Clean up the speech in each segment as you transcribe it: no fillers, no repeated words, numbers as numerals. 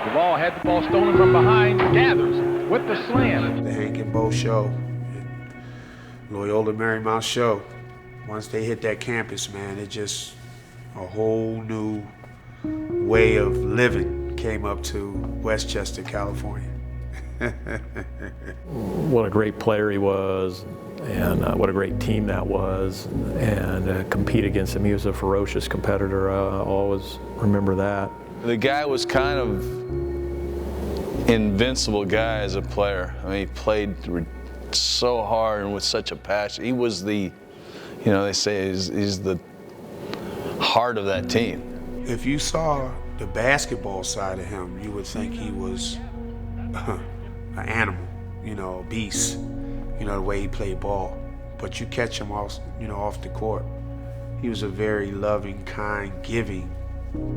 Duvall had the ball stolen from behind, gathers with the slam. The Hank and Bo show, Loyola Marymount show. Once they hit that campus, man, it just a whole new way of living came up to Westchester, California. What a great player he was, and what a great team that was, and compete against him. He was a ferocious competitor. I always remember that. The guy was kind of invincible guy as a player. I mean, he played so hard and with such a passion. He was the, you know, they say he's the heart of that team. If you saw the basketball side of him, you would think he was an animal, you know, a beast, you know, the way he played ball. But you catch him off, you know, off the court. He was a very loving, kind, giving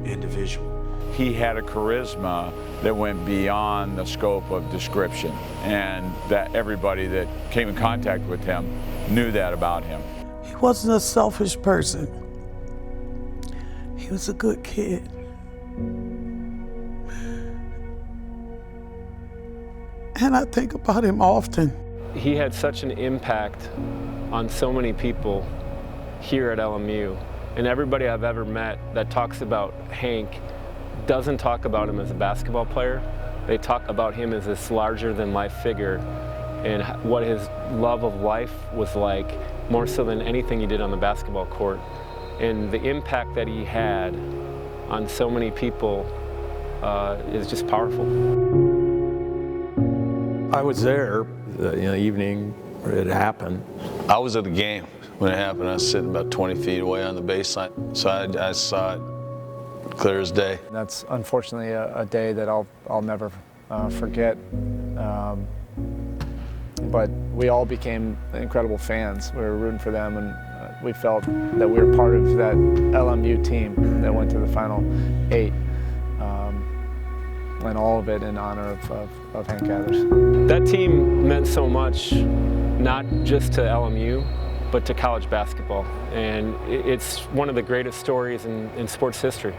individual. He had a charisma that went beyond the scope of description, and that everybody that came in contact with him knew that about him. He wasn't a selfish person. He was a good kid. And I think about him often. He had such an impact on so many people here at LMU. And everybody I've ever met that talks about Hank doesn't talk about him as a basketball player. They talk about him as this larger-than-life figure and what his love of life was like, more so than anything he did on the basketball court. And the impact that he had on so many people is just powerful. I was there, the evening it happened. I was at the game when it happened. I was sitting about 20 feet away on the baseline, so I saw it clear as day. That's unfortunately a day that I'll never forget. But we all became incredible fans. We were rooting for them, and we felt that we were part of that LMU team that went to the Final 8. And all of it in honor of Hank Gathers. That team meant so much, not just to LMU, but to college basketball. And it's one of the greatest stories in sports history.